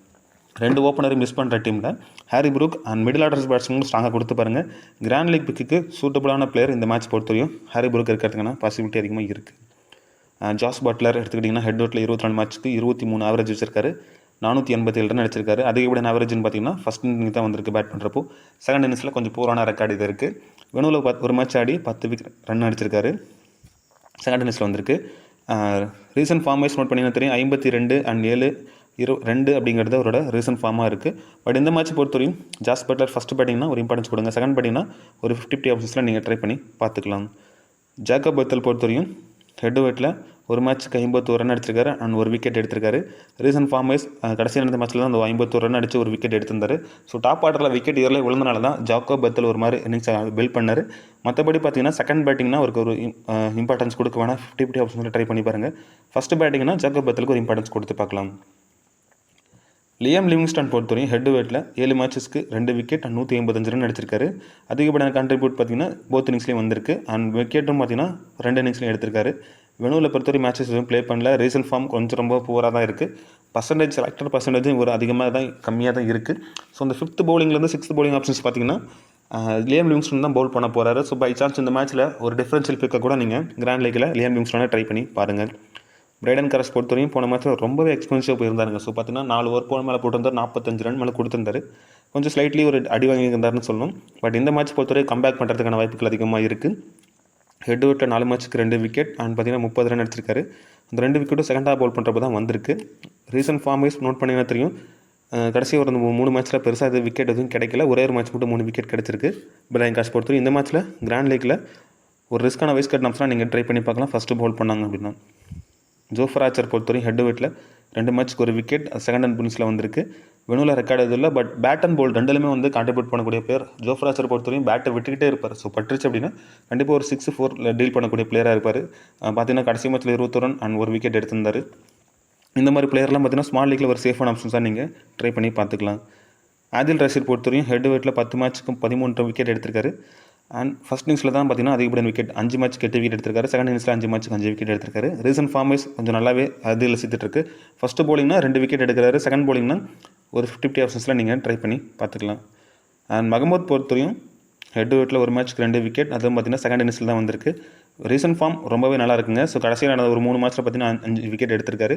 2 ஓப்பனரும் மிஸ் பண்ணுற டீமில் Harry Brook and middle orders பேட்ஸ்மேனும் ஸ்ட்ராங்காக கொடுத்து பாருங்கள். கிராண்ட் லீக் பிக்கு சூட்டபுளான பிளேயர் இந்த மேட்ச் பொறுத்தவரையும் ஹாரி ப்ரூக் இருக்கிறதுக்கான பாசிபிலிட்டி அதிகமாக இருக்குது. ஜாஸ் பட்லர் எடுத்துக்கிட்டிங்கன்னா ஹெட் வெயிட்டில் 22 மேட்ச்சுக்கு 23 ஆவரேஜ் வச்சிருக்காரு. 487 ரன் அடிச்சிருக்காரு. அதிகப்படியான ஆவரேஜ்னு பார்த்தீங்கன்னா ஃபஸ்ட் இன்னிங் தான் வந்திருக்கு பேட் பண்ணுறப்போ. செகண்ட் இன்னிங்ஸில் கொஞ்சம் பூரான ரெக்கார்டு இது இருக்குது. வெனுவில் ஒரு மேட்ச் ஆடி 10 ரன் அடிச்சிருக்காரு. செகண்ட் இன்னிங்ஸில் வந்திருக்கு. ரீசன்ட் ஃபார்ம் வைஸ் நோட் பண்ணிங்கன்னா தெரியும், 52 அண்ட் 7-2 அப்படிங்கிறது அவரோட ரீசன்ட் ஃபார்மாக இருக்குது. பட் இந்த மேட்ச் பொறுத்தவரையும் ஜாஸ் பட்லர் ஃபஸ்ட் பேட்டிங்னா ஒரு இம்பார்ட்டன்ஸ் கொடுங்க. செகண்ட் பேட்டிங்னா ஒரு 50-50 ஆப்ஷன்ஸில் நீங்கள் ட்ரை பண்ணி பார்த்துக்கலாம். ஜேக்கப் பெத்தல் பொறுத்தவரையும் ஹெட் வெயிட்டில் ஒரு மேட்ச்சுக்கு 51 ரன் அடிச்சிருக்காரு அண்ட் ஒரு விக்கெட் எடுத்திருக்காரு. ரீசன்ட் ஃபார்ம் வைஸ் கடைசி நடந்த மேட்ச்சில் தான் அந்த 51 ரன் அடித்து ஒரு விக்கெட் எடுத்திருந்தார். ஸோ டாப் ஆர்டரில் விக்கெட் இயரில் விழுந்தனால தான் ஜாக்கப் பெத்தல் ஒரு மாதிரி இன்னிங்ஸ் பில்ட் பண்ணார். மற்றபடி பார்த்தீங்கன்னா செகண்ட் பேட்டிங்னா அவருக்கு ஒரு இம்பார்ட்டன்ஸ் கொடுக்க வேணால் 50-50 ஆப்ஷன்ஸில் ட்ரை பண்ணி பாருங்கள். ஃபஸ்ட்டு பேட்டிங்னா ஜாக்கப் பெத்தலுக்கு ஒரு இம்பார்ட்டன்ஸ் கொடுத்து பார்க்கலாம். லியாம் லிவிங்ஸ்டன் பொறுத்தவரையும் ஹெட் வெயிட்டில் 7 மேட்சஸ்க்கு 2 விக்கெட் அண்ட் 185 ரன் அடிச்சிருக்காரு. அதிகப்படியான கான்ட்ரிபியூட் பார்த்தீங்கன்னா போத் இன்னிங்ஸ்லேயும் வந்திருக்கு. அண்ட் விக்கெட்டும் பார்த்தீங்கன்னா 2 இன்னிங்ஸ்லையும் எடுத்திருக்காரு. வெனுவில் பொறுத்தவரை மேட்சஸ் எதுவும் ப்ளே பண்ணல. ரீசன்ட் ஃபார்ம் கொஞ்சம் ரொம்ப புவராக தான் இருக்குது. செலக்டர் பர்சன்டேஜும் ஒரு அதிகமாக தான் கம்மியாக தான் இருக்குது. ஸோ அந்த 5th பவுலிங்லேருந்து 6th பவுலிங் ஆப்ஷன்ஸ் பார்த்தீங்கன்னா லியாம் லிவிங்ஸ்டன் தான் பவுல் பண்ண போகிறாரு. ஸோ பை சான்ஸ் இந்த மேட்ச்சில் ஒரு டிஃபரன்ஷியல் பிக்கை கூட நீங்கள் கிராண்ட் லீக்கில் லியாம் லிவிங்ஸ்டனை ட்ரை பண்ணி பாருங்கள். பிரைடன் கரஸ் பொறுத்தவரையும் போன மேட்ச்சில் ரொம்பவே எக்ஸ்பென்சிவாக போயிருந்தாருங்க. ஸோ பார்த்தீங்கன்னா 4 ஓவர் போன மேலே போட்டிருந்தார், 45 ரன் மேலே கொடுத்துருந்தாரு. கொஞ்சம் ஸ்லைட்லி ஒரு அடி வாங்கியிருந்தாருன்னு சொல்லணும். பட் இந்த மேட்ச் பொறுத்தவரை கம்பேக் பண்ணுறதுக்கான வாய்ப்புகள் அதிகமாக இருக்குது. ஹெட் டு ஹெட்டில் 4 மேட்ச்சுக்கு 2 விக்கெட் அண்ட் பார்த்தீங்கன்னா 30 ரன் அடிச்சிருக்காரு. அந்த 2 விக்கெட்டும் செகண்ட் ஹாஃப் பவுல் பண்ணுறப்ப தான் வந்திருக்கு. ரீசன்ட் ஃபார்ம் வைஸ் நோட் பண்ணிங்கன்னா தெரியும். கடைசி ஒரு 3 மேட்ச்சில் பெருசாக எதுவும் விக்கெட் எதுவும் கிடைக்கல. ஒரே ஒரு மேட்ச் மட்டும் 3 விக்கெட் கிடச்சிருக்கு பிரையன் காஷ் பொறுத்தவரை. இந்த மேட்ச்சில் கிராண்ட் லீக்கில் ஒரு ரிஸ்க்கான வைஸ் கட்னம்ஸ்லாம் நீங்கள் ட்ரை பண்ணி பார்க்கலாம். ஃபஸ்ட்டு பவுல் பண்ணாங்க அப்படின்னா ஜோஃப்ரா ஆர்ச்சர் பொறுத்தவரையும் ஹெட் டு ஹெட்டில் 2 மேட்ச்க்கு ஒரு விக்கெட் செகண்ட் அண்ட் புனிஸில் வந்திருக்கு. வெனுவில் ரெக்கார்டு எதுவும் இல்லை. பட் பேட் அண்ட் பால் ரெண்டுலுமே வந்து கான்ட்ரிபியூட் பண்ணக்கூடிய பிளேயர் ஜோஃப்ரா ஆர்ச்சர் பொறுத்தவரையும் பேட்டை விட்டுக்கிட்டே இருப்பார். ஸோ பட்டுருச்சு அப்படின்னா கண்டிப்பாக ஒரு 6-4 டீல் பண்ணக்கூடிய பிளேயராக இருப்பார். பார்த்தீங்கன்னா கடைசி மேட்ச்சில் 21 ரன் அண்ட் ஒரு விக்கெட் எடுத்திருந்தார். இந்த மாதிரி பிளேயர்லாம் பார்த்தீங்கன்னா ஸ்மால் லீக்கில் ஒரு சேஃபான ஆப்ஷன்ஸாக நீங்கள் ட்ரை பண்ணி பார்த்துக்கலாம். ஆதில் ரஷீத் பொறுத்தவரையும் ஹெட் டு ஹெட்டில் 10 மேட்ச்சுக்கு 13 விக்கெட் எடுத்திருக்காரு. அண்ட் ஃபஸ்ட் இன்னிங்ஸில் தான் பார்த்தீங்கன்னா அதிகப்படியான விக்கெட் 5 மேட்ச்க்கு 8 விக்கெட் எடுத்திருக்காரு. செகண்ட் இன்னிங்ஸில் 5 மேட்ச்க்கு 5 விக்கெட் எடுத்திருக்காரு. ரீசன்ட் ஃபார்ம் வைஸ் கொஞ்சம் நல்லாவே அதில் சித்திட்டு ஃபஸ்ட்டு போலிங்னா 2 விக்கெட் எடுக்கிறாரு. செகண்ட் போலிங்னா ஒரு 50 ஆப்ஷன்ஸில் நீங்கள் ட்ரை பண்ணி பார்த்துக்கலாம். அண்ட் மகமது பொறுத்தவரையும் ஹெட் டு ஹெட்டில் ஒரு மேட்ச்க்கு 2 விக்கெட், அதுவும் பார்த்தீங்கன்னா செகண்ட் இன்னிங்ஸில் தான் வந்திருக்கு. ரீசன்ட் ஃபார்ம் ரொம்பவே நல்லா இருக்குங்க. ஸோ கடைசியில் நடந்த ஒரு 3 மேட்ச்சில் பார்த்தீங்கன்னா 5 விக்கெட் எடுத்திருக்காரு.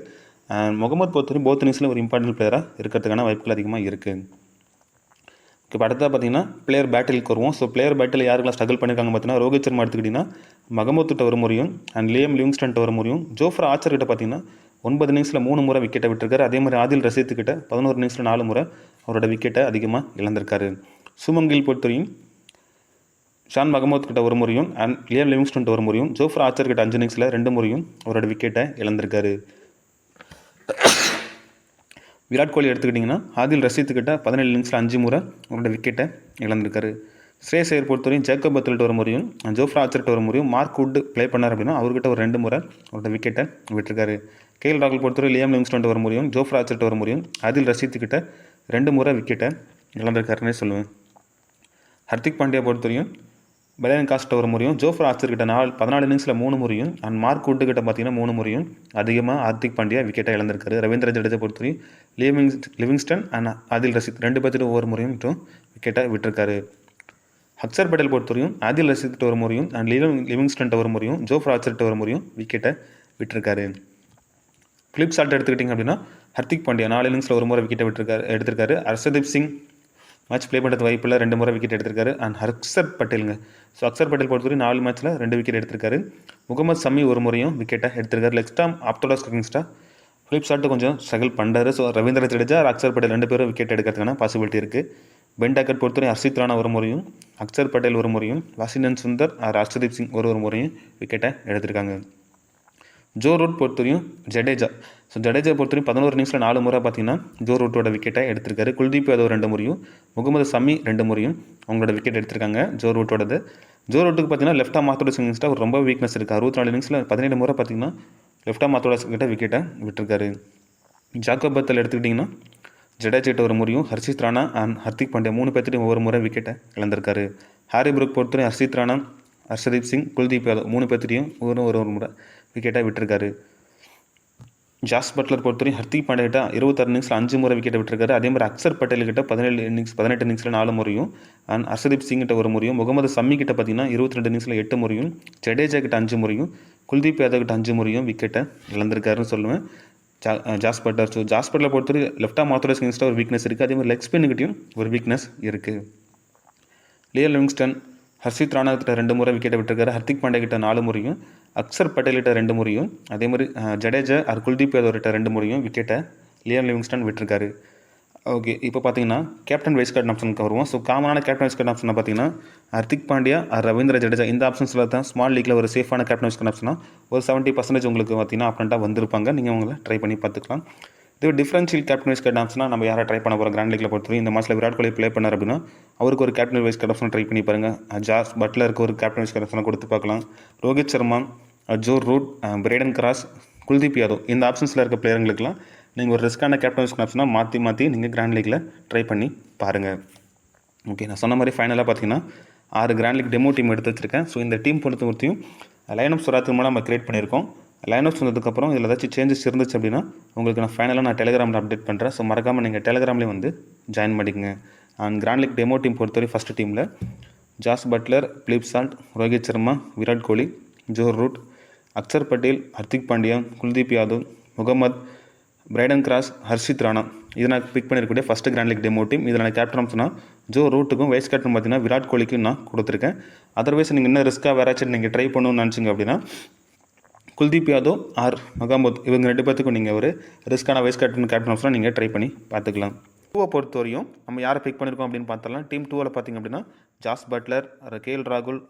அண்ட் முகமது பொறுத்தவரையும் போத் இன்னிங்ஸில் ஒரு இம்பார்ட்டன்ட் பிளேயராக இருக்கிறதுக்கான வாய்ப்புகள் அதிகமாக இருக்குது. இப்போ அடுத்ததாக பார்த்தீங்கன்னா பிளேயர் பேட்டிலுக்கு வருவோம். ஸோ பிளேயர் பேட்டில் யாருக்கெல்லாம் ஸ்ட்ரகிள் பண்ணியிருக்காங்க பார்த்தீங்கன்னா ரோஹித் சர்மா எடுத்துக்கிட்டிங்கன்னா மகமூத்துட்ட ஒரு முறையும் அண்ட் லியம் லிவிங்ஸ்டன்ட்ட ஒரு முறையும், ஜோஃப்ரா ஆர்ச்சர் கிட்ட பார்த்தீங்கன்னா 9 இன்னிங்ஸில் 3 முறை விக்கெட்டை விட்டுருக்காரு. அதே மாதிரி ஆதில் ரஷீத் கிட்ட 11 இன்னிங்ஸில் 4 முறை அவரோட விக்கெட்டை அதிகமாக இழந்திருக்காரு. சுமன் கில் பொறுத்தவரையும் ஷான் மகமூத் கிட்ட ஒரு முறையும் அண்ட் லியம் லிவிங்ஸ்டன்ட்ட ஒரு முறையும், ஜோஃப்ரா ஆர்ச்சர் கிட்ட 5 இன்னிங்ஸில் 2 முறையும் அவரோட விக்கெட்டை இழந்திருக்காரு. விராட் கோலி எடுத்துக்கிட்டிங்கன்னா ஆதில் ரஷீத் கிட்ட 17 இன்னிங்ஸில் 5 முறை அவரோட விக்கெட்டை இழந்திருக்காரு. ஸ்ரேயஸ் ஐயர் பொறுத்தவரையும் ஜேக்கப் பத்லர்ட்ட ஒரு முறையும் ஜோஃப்ரா ஆர்ச்சர்கிட்ட ஒரு முறையும், மார்க் வுட் ப்ளே பண்ணார் அப்படின்னா அவர்கிட்ட ஒரு 2 முறை அவரோட விக்கெட்டை விட்டுருக்காரு. கேஎல் ராகுல் பொறுத்தவரை லியம் லிவிங்ஸ்டன்ட்ட ஒரு முறையும் ஜோஃப்ரா ஆர்ச்சர்கிட்ட ஒரு முறையும், ஆதில் ரஷீத் கிட்ட 2 முறை விக்கெட்டை இழந்திருக்காருன்னே சொல்லுவேன். ஹர்திக் பாண்டியா பொறுத்தவரையும் பிரையன் காஷ்ட்ட ஒரு முறையும் ஜோஃப்ரா ஆர்ச்சர் கிட்ட 14 இன்னிங்ஸில் 3 முறையும் அண்ட் மார்க் வுட் கிட்ட பார்த்தீங்கன்னா 3 முறையும் அதிகமாக ஹர்திக் பாண்டியா விக்கெட்டை இழந்திருக்காரு. ரவீந்திர ஜடேஜா பொறுத்தவரையும் லிவிங்ஸ்டன் அண்ட் ஆதில் ரஷீத் 2 பேர்த்துட்டு ஒவ்வொரு முறையும் விக்கெட்டை விட்டுருக்காரு. அக்சர் பட்டேல் பொறுத்தவரையும் ஆதில் ரஷீத்கிட்ட ஒரு முறையும் அண்ட் லிவிங்ஸ்டன்ட்ட ஒரு முறையும் ஜோஃப்ரா ஆர்ச்சர்கிட்ட ஒரு முறையும் விக்கெட்டை விட்டுருக்காரு. ஃபிலிப் சால்ட் எடுத்துக்கிட்டிங்க அப்படின்னா ஹர்திக் பாண்டியா 4 இன்னிங்ஸில் ஒரு முறை விக்கெட்டை எடுத்திருக்காரு. ஹர்ஷதீப் சிங் மேட்ச் ப்ளே பண்ணுறது வாய்ப்பில்லை, 2 முறை விக்கெட் எடுத்திருக்காரு. அண்ட் அக்சர் பட்டேலுங்க, ஸோ அக்சர் பட்டேல் பொறுத்தவரை 4 மேட்ச்சில் 2 விக்கெட் எடுத்திருக்காரு. முகமது சமி ஒரு முறையும் விக்கெட்டை எடுத்திருக்காரு. லெக்ஸ்டாம் ஆப்டோடாஸ் கிங்ஸ்டா ஃபிலிப் சால்ட்டு கொஞ்சம் ஸ்ட்ரகிள் பண்ணுறாரு. ஸோ ரவீந்திர ஜடேஜா அக்சர் பட்டேல் 2 பேரும் விக்கெட் எடுக்கிறதுக்கான பாசிபிலிட்டி இருக்குது. பென் டாக்கர் பொறுத்தவரை ஹர்ஷித் ராணா ஒரு முறையும் அக்சர் பட்டேல் ஒரு முறையும், வாஷிங்டன் சுந்தர் ஹர்ஷதீப் சிங் ஒரு முறையும் விக்கெட்டை எடுத்திருக்காங்க. ஜோ ரூட் பொறுத்தவரையும் ஜடேஜா பொறுத்தவரையும் 11 இன்னிங்ஸில் 4 முறை பார்த்தீங்கன்னா ஜோ ரூட்டோட விக்கெட்டை எடுத்திருக்காரு. குல்தீப் யாதவ் 2 முறையும் முகமது சமி 2 முறையும் அவங்களோட விக்கெட் எடுத்திருக்காங்க ஜோ ரூட்டோடது. ஜோ ரூட்டுக்கு பார்த்தீங்கன்னா லெஃப்ட் ஆம் ஆர்த்தோடாக்ஸ் கிங்ஸ்டாக ரொம்ப வீக்னஸ் இருக்குது. 64 இன்னிங்ஸில் 17 முறை பார்த்தீங்கன்னா லெஃப்ட் ஆம் ஆர்த்தோடாக்ஸ் கிட்ட விக்கெட்டை விட்டுருக்காரு. ஜாக்கப் பத்தல் எடுத்துக்கிட்டிங்கன்னா ஜடேஜா கிட்ட ஒரு முறையும் ஹர்ஷித் ராணா அண்ட் ஹர்திக் பாண்டியா 3 பேர்த்துட்டு ஒவ்வொரு முறை விக்கெட்டை இழந்திருக்காரு. ஹாரி புரூக் பொறுத்தவரை ஹர்ஷித் ராணா, ஹர்ஷதீப் சிங், குல்தீப் யாதவ் 3 பேர்த்துட்டையும் ஒரு முறை விக்கெட்டை விட்டுருக்காரு. ஜாஸ் பட்லர் பொறுத்தவரையும் ஹர்திக் பாண்டியா கிட்ட 26 இன்னிங்ஸில் 5 முறை விக்கெட்டை விட்டுருக்காரு. அதே மாதிரி அக்சர் பட்டேல் கிட்ட 18 இன்னிங்ஸில் 4 முறையும் அண்ட் ஹர்ஷதீப் சிங் கிட்ட ஒரு முறையும், முகமது சம்மி கிட்ட பார்த்தீங்கன்னா 22 இன்னிங்ஸில் 8 முறையும், ஜடேஜா கிட்ட 5 முறையும், குல்தீப் யாதவ் கிட்ட 5 முறையும் விக்கெட்டை இழந்திருக்காருன்னு சொல்லுவேன். Jos Buttler. So Jos Buttler பொறுத்தவரை லெஃப்ட் ஆம் ஆர்த்தோடாக்ஸ் கிங்ஸ்டாக ஒரு வீக்னஸ் இருக்குது. அதே மாதிரி லெக் ஸ்பின்னுக்கிட்டையும் ஒரு வீக்னஸ் இருக்குது. லியம் லிவிங்ஸ்டன் ஹர்ஷித் ராணா கிட்ட 2 முறை விக்கெட்டை விட்டுருக்காரு. ஹர்திக் பாண்டியா கிட்ட 4 முறையும், அக்சர் பட்டேல் கிட்ட 2 முறையும், அதே மாதிரி ஜடேஜா குல்தீப் யாதவ் கிட்ட 2 முறையும் விக்கெட்டை லியம் லிவிங்ஸ்டன் விட்டுருக்காரு. ஓகே, இப்போ பார்த்தீங்கன்னா கேப்டன் வைஸ் கேப்டன் ஆப்ஷனுக்கு வருவோம். ஸோ காமனான கேப்டன் வைஸ் கேப்டன் ஆப்ஷனை பார்த்தீங்கன்னா ஹர்திக் பாண்டியா ரவீந்திர ஜடேஜா இந்த ஆப்ஷன்ஸில் தான் ஸ்மால் லீக்கில் ஒரு சேஃபான கேப்டன் வைஸ் கேப்டன் ஆப்ஷனாக ஒரு 70% உங்களுக்கு பார்த்தீங்கன்னா ஆப்டண்ட்டாக வந்திருப்பாங்க. நீங்கள் உங்களை ட்ரை பண்ணி பார்த்துக்கலாம். இது டிஃபரன்ஷியல் கேப்டன் வைஸ் கேப்டன் ஆப்ஷனாக நம்ம யாரை ட்ரை பண்ண போகிறோம் கிராண்ட் லீக்கில் பொறுத்தவரை இந்த மேட்ச்சில் விராட் கோலி ப்ளே பண்ணார் அப்படின்னா அவருக்கு ஒரு captain vice captain option try பண்ணி பாருங்கள். ஜாஸ் பட்லருக்கு ஒரு கேப்டன் வைஸ் கேப்டன் ஆப்ஷனை கொடுத்து பார்க்கலாம். Rohit Sharma, Joe Root, Brydon Carse, Kuldeep Yadav இந்த ஆப்ஷன்ஸில் இருக்க பிளேயர்களுக்கெல்லாம் நீங்கள் ஒரு ரிஸ்க்கான கேப்டன் வைஸ் ஆப்ஷனாக மாற்றி நீங்கள் கிராண்ட் லீக்கில் ட்ரை பண்ணி பாருங்கள். ஓகே, நான் சொன்ன மாதிரி ஃபைனலாக பார்த்தீங்கன்னா 6 கிராண்ட் லீக் டெமோ டீம் எடுத்து வச்சுருக்கேன். ஸோ இந்த டீம் பொறுத்தவரையும் லைனப் சுராத்துக்கு மூலம் நம்ம கிரியேட் பண்ணியிருக்கோம். லைனப்ஸ் வந்ததுக்கப்புறம் இதில் ஏதாச்சும் சேஞ்சஸ் இருந்துச்சு அப்படின்னா உங்களுக்கு நான் ஃபைனலாக நான் டெலிகிராமில் அப்டேட் பண்ணுறேன். ஸோ மறக்காமல் நீங்கள் டெலிகிராம்லேயே வந்து ஜாயின் பண்ணிக்கங்க. And grand league demo team பொறுத்தவரை ஃபஸ்ட்டு டீமில் Jos Buttler, Philip Salt, Rohit Sharma, Virat Kohli, Joe Root, Axar Patel, Hardik Pandya, Kuldeep Yadav, Mohammed, Brydon Carse, Harshit Rana இது நான் பிக் பண்ணியிருக்கக்கூடிய first grand league demo team. இதில் நான் கேப்டன் ஆப்ஷனா ஜோ ரூட்டுக்கும் வைஸ் கேப்டன் பார்த்தீங்கன்னா விராட் கோலிக்கும் நான் கொடுத்துருக்கேன். அதர்வைஸ் நீங்கள் இன்னும் ரிஸ்க்காக வேறாச்சும் நீங்கள் ட்ரை பண்ணணும்னு நினச்சிங்க அப்படின்னா குல்தீப் யாதவ் ஆர் மகாமத் இவங்க 2 பேர்த்துக்கும் நீங்கள் ஒரு ரிஸ்க்கான வைஸ் கேப்டன் ஆப்ஷனாக நீங்கள் ட்ரை பண்ணி பார்த்துக்கலாம். 2 பொறுத்தவரையும் நம்ம யாரை பிக் பண்ணியிருக்கோம் அப்படின்னு பார்த்தலாம். டீம் 2 பார்த்திங்க அப்படின்னா ஜாஸ் பட்லர், கேஎல் ராகுல்,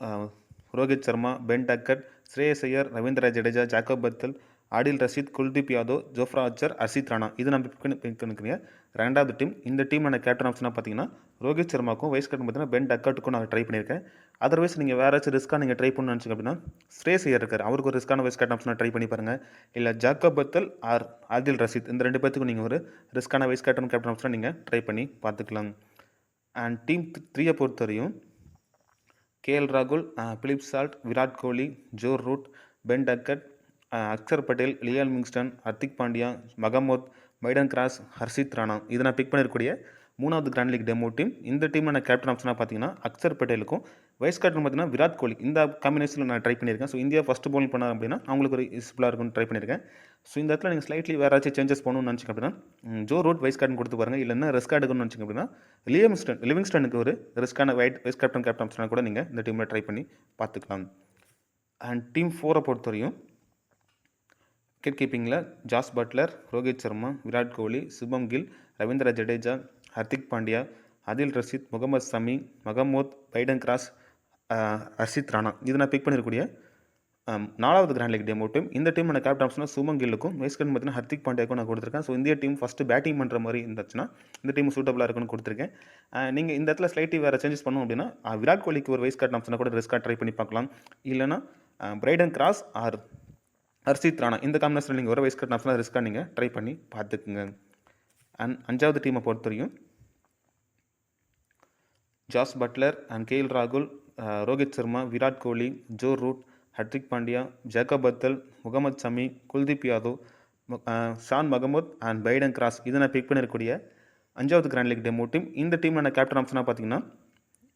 ரோஹித் சர்மா, பென் டக்கட், ஸ்ரேயஸ் ஐயர், ரவீந்திர ஜடேஜா, ஜாக்கப் பத்தல், ஆடில் ரஷீத், குல்தீப் யாதவ், ஜோஃப்ரா ஆர்ச்சர், ஹர்ஷித் ராணா இது நம்ம பிக் பண்ணிக்கிறீங்க. 2வது டீம். இந்த டீமில் நான் கேப்டன் ஆப்ஷனாக பார்த்தீங்கன்னா ரோஹித் சர்மாக்கும் வைஸ் கேப்டன் பார்த்தீங்கன்னா பென் டக்கட்டுக்கும் நான் ட்ரை பண்ணியிருக்கேன். அதர்வைஸ் நீங்கள் வேறு ஏதாச்சும் ரிஸ்க்காக நீங்கள் ட்ரை பண்ணணும்னு நினச்சிங்க அப்படின்னா ஸ்ரேயஸ் ஐயர் இருக்கார், அவருக்கு ஒரு ரிஸ்க்கான வைஸ் கேப்டன் ஆப்ஷனாக ட்ரை பண்ணி பாருங்கள். இல்லை ஜாக்கப் பத்தல் ஆர் ஆதில் ரஷீத் இந்த 2 பேர்த்துக்கும் நீங்கள் ஒரு ரிஸ்க்கான வைஸ் கேப்டன் ஆப்ஷனாக நீங்கள் ட்ரை பண்ணி பார்த்துக்கலாம். அண்ட் டீம் 3 பொறுத்தவரையும் கேஎல் ராகுல், Philip Salt, Virat Kohli, Joe Root, Ben Duckett, Axar Patel, Liam Livingstone, Hardik Pandya, Mahmood, Brydon Carse, Harshit Rana இதை நான் பிக் பண்ணியிருக்கக்கூடிய 3வது கிராண்ட் லீக் டெமோ டீம். இந்த டீமில் நான் கேப்டன் ஆப்ஷனாக பார்த்தீங்கன்னா அக்சர் பட்டேலுக்கும் வைஸ் கேப்டன் பார்த்தீங்கன்னா விராட் கோலி இந்த காம்பினேஷனில் நான் ட்ரை பண்ணியிருக்கேன். ஸோ இந்தியா ஃபஸ்ட்டு பவுல் பண்ணாங்க அப்படின்னா அவங்களுக்கு ஒரு யூஸ்ஃபுல்லாக இருக்கும்னு ட்ரை பண்ணியிருக்கேன். ஸோ இந்த இடத்துல நீங்கள் ஸ்லைட்லி வேறு ஏதாச்சும் சேஞ்சஸ் பண்ணணும்னு நினச்சிங்க அப்படின்னா ஜோ ரூட் வைஸ் கேப்டன் கொடுத்து பாருங்கள். இல்லைன்னா ரிஸ்க் எடுக்கணும்னு நினச்சிங்க அப்படின்னா லிவிங்ஸ்டனுக்கு ஒரு ரிஸ்க்கான வைஸ் கேப்டன் ஆப்ஷனாக கூட நீங்கள் இந்த டீமில் ட்ரை பண்ணி பார்த்துக்கலாம். அண்ட் டீம் 4 பொறுத்தவரையும் விக்கெட் கீப்பிங்கில் Jos Buttler, Rohit Sharma, Virat Kohli, Shubman Gill, Ravindra Jadeja, Hardik Pandya, Adil Rashid, Mohammed Shami, Mahmood, Brydon Carse, Harshit Rana இது நான் பிக் பண்ணியிருக்கக்கூடிய 4வது கிராண்ட் லீக் டெமோ டீம். இந்த டீம் நான் கேப்டன் ஆப்ஷனாக சுமன் கில்லுக்கும் வைஸ் கேப்டன் பார்த்தீங்கன்னா ஹர்திக் பாண்டியாக்கும் நான் கொடுத்துருக்கேன். So India team first batting பண்ணுற மாதிரி இருந்துச்சுன்னா இந்த டீம் சூட்டபுளாக இருக்குன்னு கொடுத்துருக்கேன். நீங்கள் இந்த இடத்துல ஸ்லைட்லி வேறு சேஞ்சஸ் பண்ணணும் அப்படின்னா விராட் கோலிக்கு ஒரு வைஸ் கேப்டன் ஆப்ஷனாக கூட ரிஸ்க்காக ட்ரை பண்ணி பார்க்கலாம். இல்லைனா Brydon Carse or Harshit Rana இந்த காம்பினேஷனில் நீங்கள் ஒரு வைஸ் கேப்டன் ஆப்ஷனாக ரிஸ்க்காக நீங்கள் ட்ரை பண்ணி பார்த்துக்குங்க. அண்ட் 5வது டீமை பொறுத்தவரையும் ஜாஸ் பட்லர் அண்ட் கேஎல் ராகுல், Rohit Sharma, Virat Kohli, Joe Root, Hardik Pandya, Jacob Bethell, Mohammed Shami, Kuldeep Yadav, Shan Mahmood and Brydon Carse இதை நான் பிக் பண்ணியிருக்கக்கூடிய 5வது கிராண்ட் லீக் டெமோ டீம். இந்த டீமில் நான் கேப்டன் ஆப்ஷனாக பார்த்தீங்கன்னா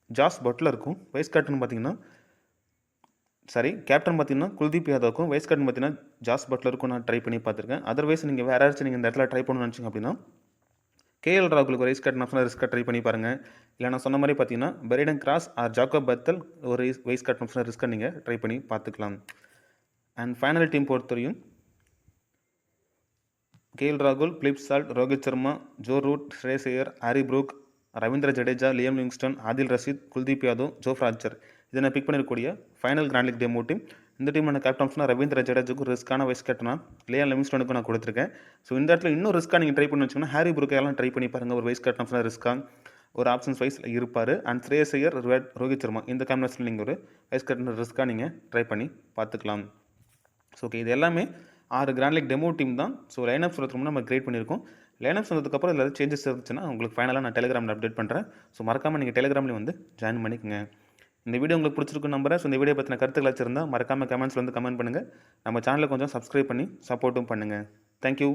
ஜாஸ் பட்லருக்கும் வைஸ் கேப்டன் பார்த்தீங்கன்னா கேப்டன் பார்த்தீங்கன்னா குல்தீப் யாதவுக்கும் வைஸ் கேப்டன் பார்த்தீங்கன்னா ஜாஸ் பட்லருக்கும் நான் ட்ரை பண்ணி பார்த்துருக்கேன். அதர்வைஸ் நீங்கள் வேறு யாராச்சும் நீங்கள் இந்த இடத்துல ட்ரை பண்ணணும்னு நினச்சிங்க அப்படின்னா கேஎல் ராகுலுக்கு வைஸ் கேப்டன் ஆப்ஷனாக ரிஸ்க்காக ட்ரை பண்ணி பாருங்கள். இல்லை நான் சொன்ன மாதிரி பார்த்தீங்கன்னா Brydon Carse or Jacob Bethell ஒரு வைஸ் கேப்டன் ஆப்ஷனாக ரிஸ்க்காக நீங்கள் ட்ரை பண்ணி பார்த்துக்கலாம். அண்ட் ஃபைனல் டீம் பொறுத்தவரையும் கேஎல் ராகுல், Philip Salt, Rohit Sharma, Joe Root, Shreyas Iyer, Harry Brook, Ravindra Jadeja, Liam Livingstone, Adil Rashid, Kuldeep Yadav, Jofra Archer இதை நான் பிக் பண்ணிருக்கக்கூடிய final grand league demo team. இந்த டீம் நான் கேப்டன் ஆப்ஷனாக ரவீந்திர ஜடேஜாவுக்கு ரிஸ்க்கான வைஸ் கேப்டனாக லியாம் லிவிங்ஸ்டனுக்கும் நான் கொடுத்துருக்கேன். ஸோ இந்த இடத்துல இன்னும் ரிஸ்க்காக நீங்கள் ட்ரை பண்ணி வச்சிங்கன்னா ஹாரி ப்ரூக்கெல்லாம் ட்ரை பண்ணி பாருங்கள். ஒரு வைஸ் கேப்டன் ஆப்ஷனாக ரிஸ்க்காக ஒரு ஆப்ஷன்ஸ் வைஸ் இருப்பார். அண்ட் ஸ்ரேயஸ் ஐயர், ரோஹித் சர்மா இந்த காம்பினேஷனில் நீங்கள் ஒரு வைஸ் கேப்டன் ரிஸ்க்காக நீங்கள் ட்ரை பண்ணி பார்த்துக்கலாம். ஸோ ஓகே, இது எல்லாமே 6 கிராண்ட் லீக் டெமோ டீம் தான். ஸோ லைனப் சொல்கிறதுக்கு நம்ம கிரியேட் பண்ணியிருக்கோம். லைனப் சொன்னதுக்கப்புறம் இதில் ஏதாவது சேஞ்சஸ் இருந்துச்சுன்னா உங்களுக்கு ஃபைனலாக நான் டெலிகிராமில் அப்டேட் பண்ணுறேன். ஸோ மறக்காமல் நீங்கள் டெலிகிராமில் வந்து ஜாயின் பண்ணிக்கோங்க. இந்த வீடியோ உங்களுக்கு பிடிச்சிருக்குன்னு நம்புறேன். ஸோ இந்த வீடியோ பற்றின கருத்துக்கள் வச்சுருந்தா மறக்காமல் கமெண்ட்ஸில் வந்து கமெண்ட் பண்ணுங்கள். நம்ம சேனலை கொஞ்சம் சப்ஸ்கிரைப் பண்ணி சப்போர்ட்டும் பண்ணுங்கள். தேங்க்யூ.